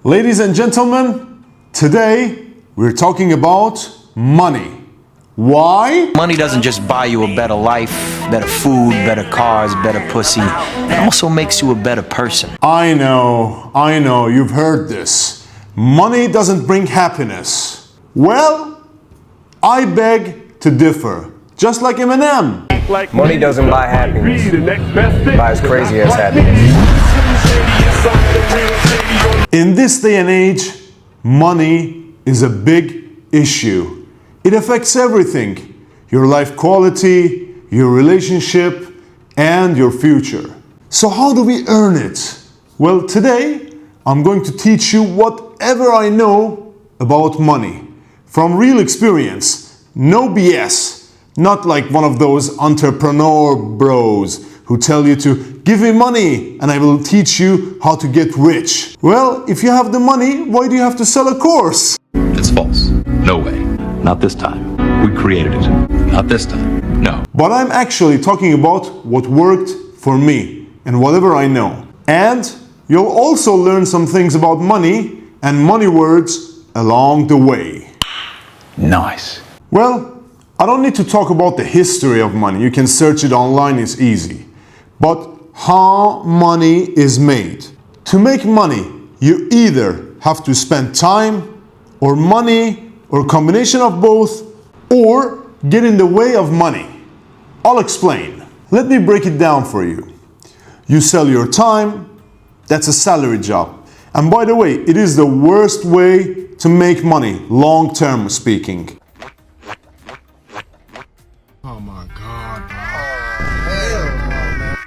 Ladies and gentlemen, today we're talking about money. Why? Money doesn't just buy you a better life, better food, better cars, better pussy. It also makes you a better person. I know, you've heard this. Money doesn't bring happiness. Well, I beg to differ. Just like Eminem. Money doesn't buy happiness. It buys crazy ass happiness. In this day and age, money is a big issue. It affects everything. Your life quality, your relationship, and your future. So how do we earn it? Well, today, I'm going to teach you whatever I know about money. From real experience, no BS. Not like one of those entrepreneur bros who tell you to give me money and I will teach you how to get rich. Well, if you have the money, why do you have to sell a course? It's false. No way. Not this time. We created it. Not this time. No. But I'm actually talking about what worked for me and whatever I know. And you'll also learn some things about money and money words along the way. Nice. Well, I don't need to talk about the history of money. You can search it online, it's easy. But how money is made. To make money, you either have to spend time or money or a combination of both, or get in the way of money. I'll explain. Let me break it down for you. You sell your time, that's a salary job. And by the way, it is the worst way to make money, long-term speaking. Oh my God, bro. Hell no, man.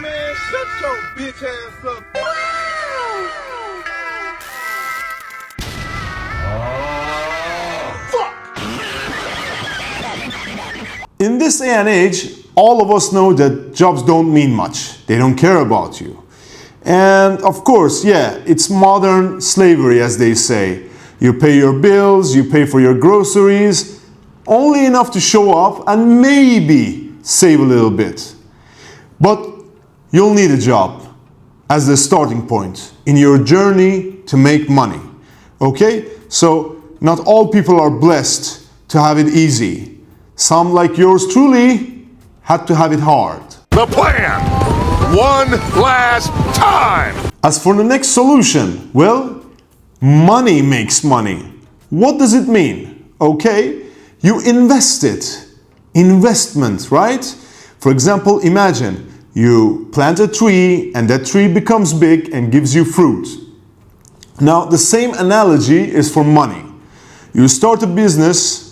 Man, shut your bitch ass up. In this day and age, all of us know that jobs don't mean much. They don't care about you. And of course, yeah, it's modern slavery, as they say. You pay your bills, you pay for your groceries, only enough to show up and maybe save a little bit. But you'll need a job as the starting point in your journey to make money. Okay? So not all people are blessed to have it easy. Some, like yours truly, had to have it hard. The plan! One last time! As for the next solution, well, money makes money. What does it mean? Okay, you invest it. Investment, right? For example, imagine you plant a tree and that tree becomes big and gives you fruit. Now, the same analogy is for money. You start a business,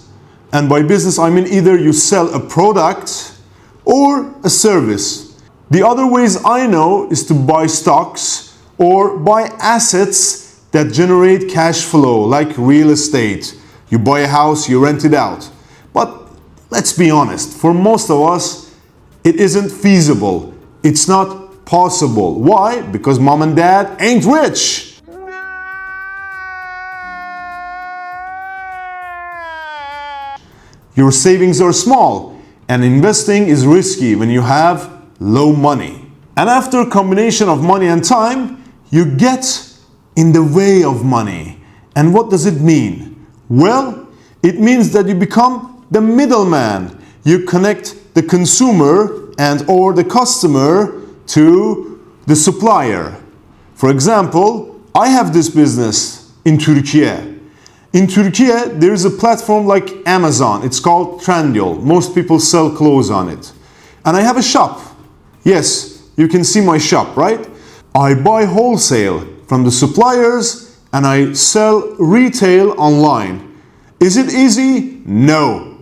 and by business I mean either you sell a product or a service. The other ways I know is to buy stocks or buy assets that generate cash flow, like real estate. You buy a house, you rent it out. But let's be honest, for most of us, it isn't feasible. It's not possible. Why? Because mom and dad ain't rich. Your savings are small, and investing is risky when you have low money. And after a combination of money and time, you get in the way of money. And what does it mean? Well, it means that you become the middleman. You connect the consumer and or the customer to the supplier. For example, I have this business in Turkey. In Turkey, there is a platform like Amazon. It's called Trendyol. Most people sell clothes on it. And I have a shop. Yes, you can see my shop, right? I buy wholesale from the suppliers and I sell retail online. Is it easy? No.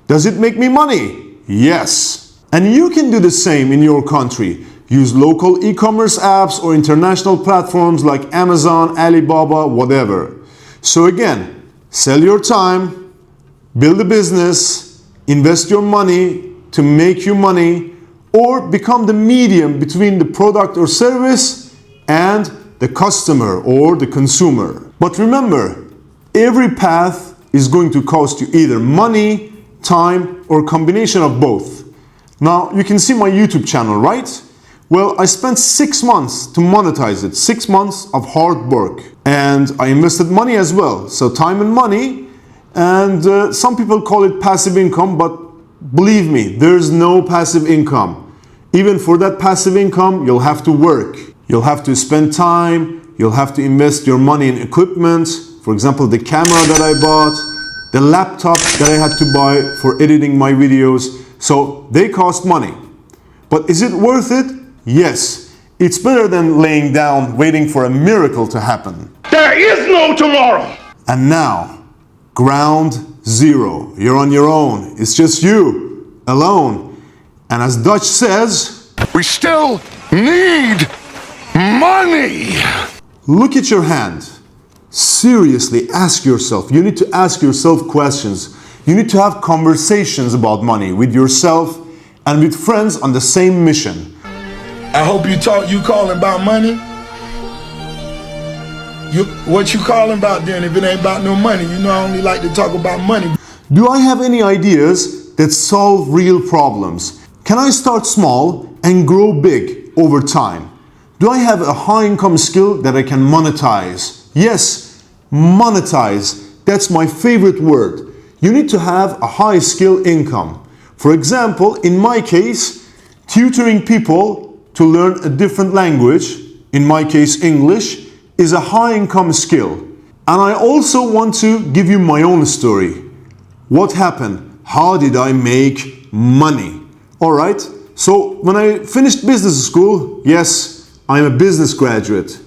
Does it make me money? Yes. And you can do the same in your country. Use local e-commerce apps or international platforms like Amazon, Alibaba, whatever. So again, sell your time, build a business, invest your money to make you money, or become the medium between the product or service and the customer or the consumer. But remember, every path is going to cost you either money, time, or a combination of both. Now, you can see my YouTube channel, right? Well, I spent 6 months to monetize it, 6 months of hard work. And I invested money as well, so time and money. And some people call it passive income, but believe me, there's no passive income. Even for that passive income, you'll have to work. You'll have to spend time, you'll have to invest your money in equipment. For example, the camera that I bought, the laptop that I had to buy for editing my videos. So they cost money. But is it worth it? Yes. It's better than laying down waiting for a miracle to happen. There is no tomorrow. And now, ground zero. You're on your own. It's just you, alone. And as Dutch says, We still need money. look at your hand. Seriously, ask yourself. You need to ask yourself questions. You need to have conversations about money with yourself and with friends on the same mission. I hope you calling about money. What you calling about then if it ain't about no money? You know I only like to talk about money. Do I have any ideas that solve real problems? Can I start small and grow big over time? Do I have a high income skill that I can monetize? Yes, monetize. That's my favorite word. You need to have a high skill income. For example, in my case, tutoring people to learn a different language, in my case English, is a high income skill. And I also want to give you my own story. What happened? How did I make money? Alright, so when I finished business school, yes, I'm a business graduate.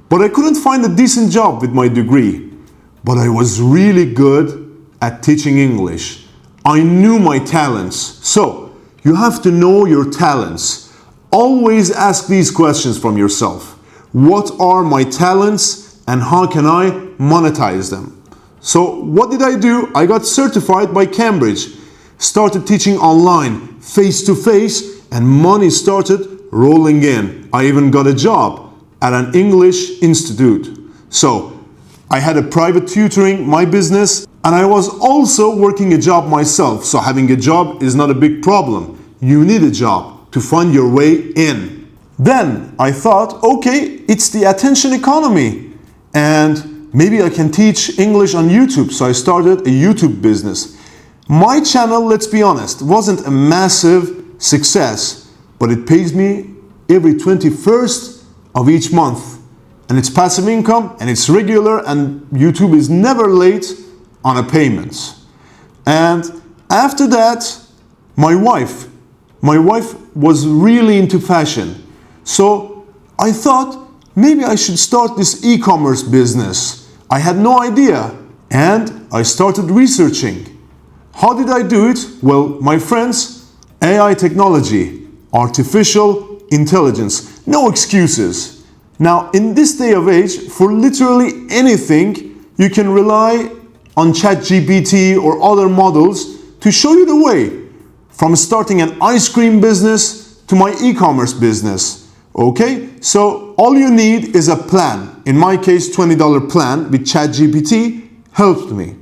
But I couldn't find a decent job with my degree. But I was really good at teaching English. I knew my talents. So, you have to know your talents. Always ask these questions from yourself. What are my talents and how can I monetize them? So what did I do? I got certified by Cambridge, started teaching online, face to face, and money started rolling in. I even got a job at an English institute. So I had a private tutoring, my business, and I was also working a job myself. So having a job is not a big problem. You need a job to find your way in. Then I thought, okay, it's the attention economy and maybe I can teach English on YouTube. So I started a YouTube business. My channel, let's be honest, wasn't a massive success, but it pays me every 21st of each month. And it's passive income and it's regular and YouTube is never late on a payment. And after that, my wife was really into fashion. So I thought maybe I should start this e-commerce business. I had no idea and I started researching. How did I do it? Well, my friends, AI technology, artificial intelligence, no excuses. Now, in this day of age, for literally anything, you can rely on ChatGPT or other models to show you the way. From starting an ice cream business to my e-commerce business. Okay, so all you need is a plan. In my case, $20 plan with ChatGPT helped me.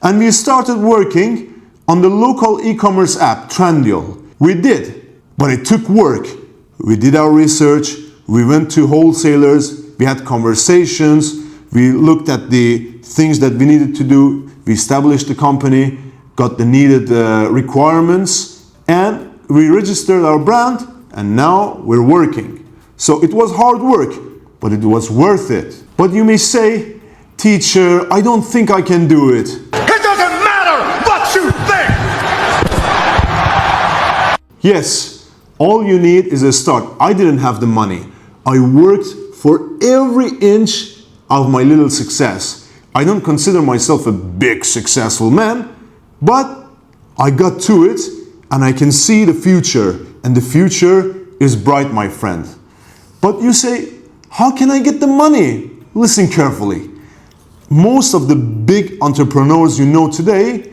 And we started working on the local e-commerce app, Trendyol. We did, but it took work. We did our research, we went to wholesalers, we had conversations, we looked at the things that we needed to do, we established the company, got the needed requirements, and we registered our brand, and now we're working. So it was hard work, but it was worth it. But you may say, teacher, I don't think I can do it. It doesn't matter what you think. Yes, all you need is a start. I didn't have the money. I worked for every inch of my little success. I don't consider myself a big successful man, but I got to it and I can see the future, and the future is bright, my friend. But you say, how can I get the money? Listen carefully. Most of the big entrepreneurs you know today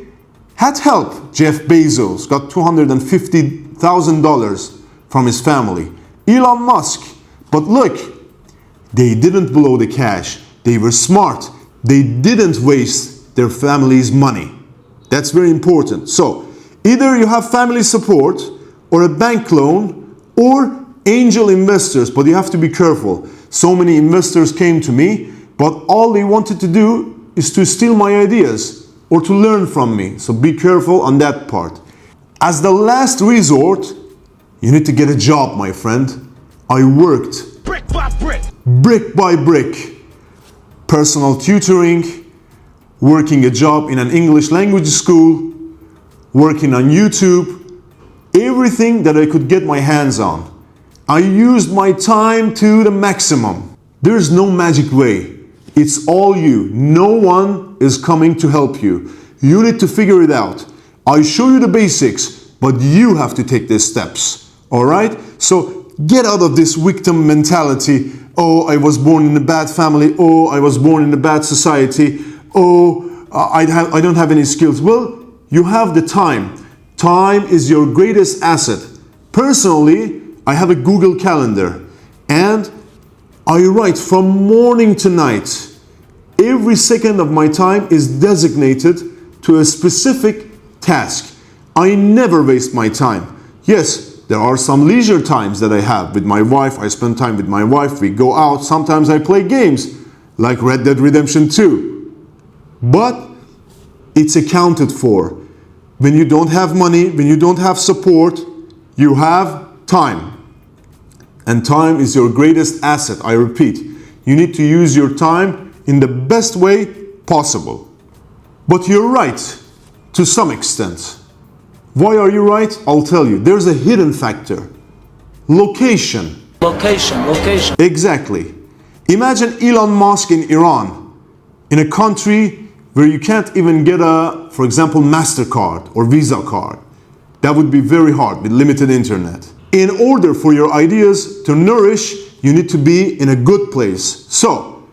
had help. Jeff Bezos got $250,000 from his family. Elon Musk. But look, they didn't blow the cash. They were smart. They didn't waste their family's money. That's very important. So, either you have family support or a bank loan, or angel investors, but you have to be careful. So many investors came to me, but all they wanted to do is to steal my ideas or to learn from me. So be careful on that part. As the last resort, you need to get a job, my friend. I worked Brick by brick. brick by brick. Personal tutoring, working a job in an English language school, working on YouTube, everything that I could get my hands on. I used my time to the maximum. There's no magic way. It's all you. No one is coming to help you. You need to figure it out. I show you the basics, but you have to take these steps. All right? So get out of this victim mentality. Oh, I was born in a bad family. Oh, I was born in a bad society. Oh, I don't have any skills. Well, you have the time. Time is your greatest asset. Personally, I have a Google Calendar and I write from morning to night. Every second of my time is designated to a specific task. I never waste my time. Yes, there are some leisure times that I have with my wife. I spend time with my wife. We go out. Sometimes I play games like Red Dead Redemption 2. But it's accounted for. When you don't have money, when you don't have support, you have time. And time is your greatest asset, I repeat. You need to use your time in the best way possible. But you're right, to some extent. Why are you right? I'll tell you. There's a hidden factor. Location. Location. Exactly. Imagine Elon Musk in Iran, in a country where you can't even get a, for example, MasterCard or Visa card. That would be very hard with limited internet. In order for your ideas to nourish, you need to be in a good place. So,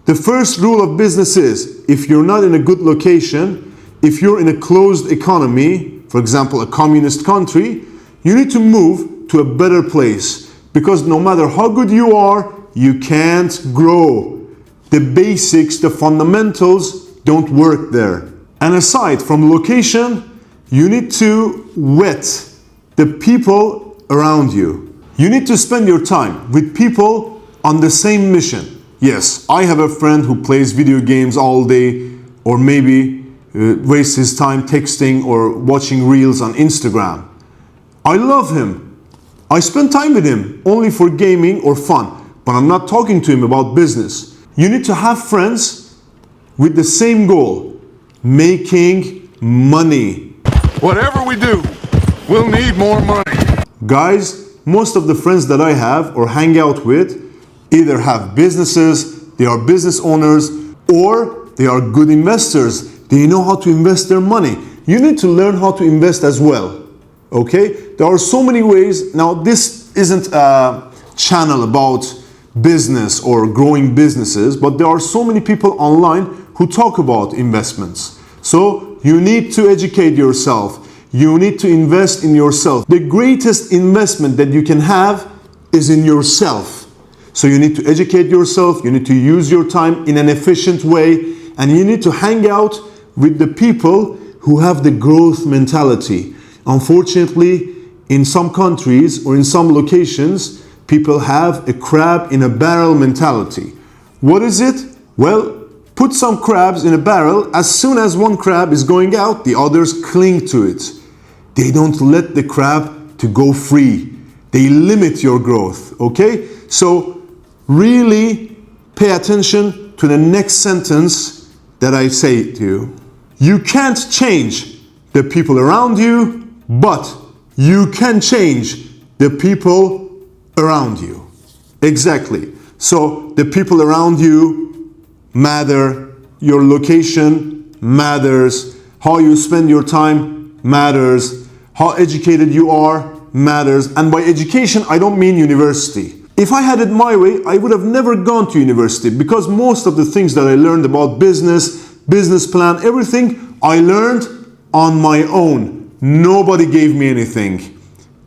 the first rule of business is, if you're not in a good location, if you're in a closed economy, for example, a communist country, you need to move to a better place. Because no matter how good you are, you can't grow. The basics, the fundamentals don't work there. And aside from location, you need to vet the people around you. You need to spend your time with people on the same mission. Yes, I have a friend who plays video games all day, or maybe wastes his time texting or watching reels on Instagram. I love him. I spend time with him only for gaming or fun, but I'm not talking to him about business. You need to have friends with the same goal, making money. Whatever we do, we'll need more money. Guys, most of the friends that I have or hang out with either have businesses, they are business owners, or they are good investors. They know how to invest their money. You need to learn how to invest as well. Okay? There are so many ways. Now, this isn't a channel about business or growing businesses, but there are so many people online who talk about investments. So, you need to educate yourself. You need to invest in yourself. The greatest investment that you can have is in yourself. So you need to educate yourself, you need to use your time in an efficient way, and you need to hang out with the people who have the growth mentality. Unfortunately, in some countries or in some locations, people have a crab in a barrel mentality. What is it? Well, put some crabs in a barrel. As soon as one crab is going out, the others cling to it. They don't let the crab to go free. They limit your growth, okay? So really pay attention to the next sentence that I say to you. You can't change the people around you, but you can change the people around you. Exactly. So the people around you matter, your location matters, how you spend your time matters, how educated you are matters. And by education, I don't mean university. If I had it my way, I would have never gone to university, because most of the things that I learned about business plan, everything, I learned on my own. Nobody gave me anything.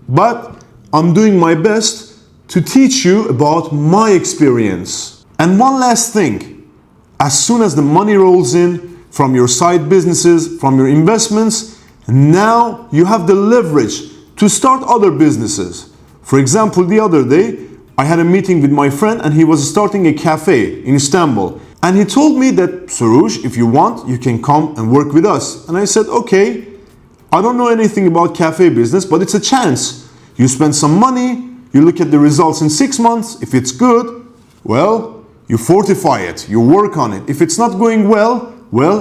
But I'm doing my best to teach you about my experience. And one last thing, as soon as the money rolls in from your side businesses, from your investments, now you have the leverage to start other businesses. For example, the other day, I had a meeting with my friend and he was starting a cafe in Istanbul. And he told me that, Soroosh, if you want, you can come and work with us. And I said, okay, I don't know anything about cafe business, but it's a chance. You spend some money, you look at the results in 6 months. If it's good, well, you fortify it, you work on it. If it's not going well,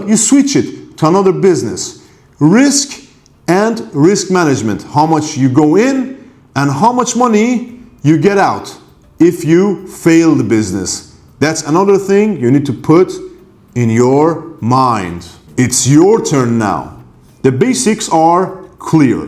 you switch it to another business. Risk and risk management. How much you go in and how much money you get out if you fail the business. That's another thing you need to put in your mind. It's your turn now. The basics are clear,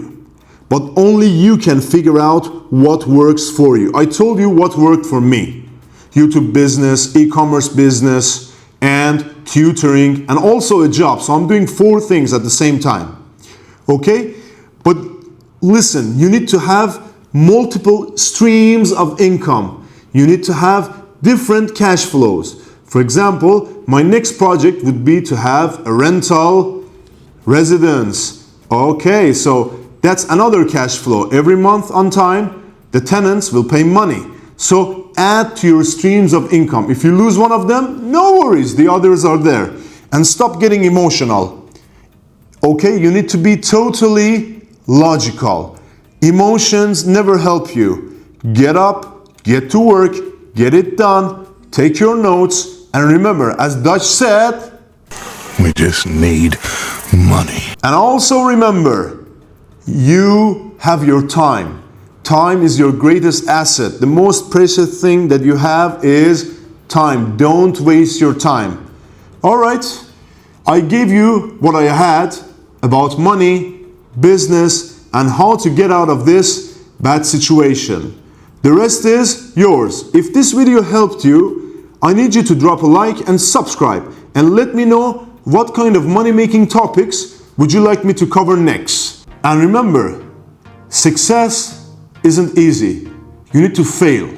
but only you can figure out what works for you. I told you what worked for me. YouTube business, e-commerce business, and tutoring, and also a job. So I'm doing 4 things at the same time. Okay? But listen, you need to have multiple streams of income. You need to have different cash flows. For example, my next project would be to have a rental residence. Okay, so that's another cash flow. Every month on time, the tenants will pay money. So add to your streams of income. If you lose one of them, no worries, the others are there. And stop getting emotional. Okay, you need to be totally logical. Emotions never help you. Get up, get to work, get it done, take your notes, and remember, as Dutch said, We just need money. and also remember, you have your time. Time is your greatest asset. The most precious thing that you have is time. Don't waste your time. All right, I gave you what I had about money, business, and how to get out of this bad situation. The rest is yours. If this video helped you, I need you to drop a like and subscribe and let me know what kind of money-making topics would you like me to cover next. And remember, success isn't easy. You need to fail.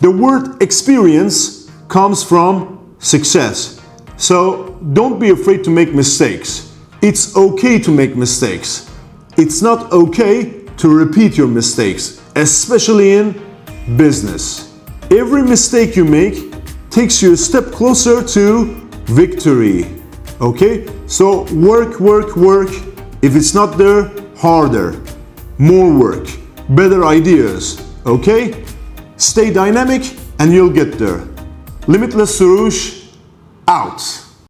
The word experience comes from success. So don't be afraid to make mistakes. It's okay to make mistakes. It's not okay to repeat your mistakes, especially in business. Every mistake you make takes you a step closer to victory. Okay? So work, work, work. If it's not there, harder. More work. Better ideas. Okay? Stay dynamic and you'll get there. Limitlessoroosh out.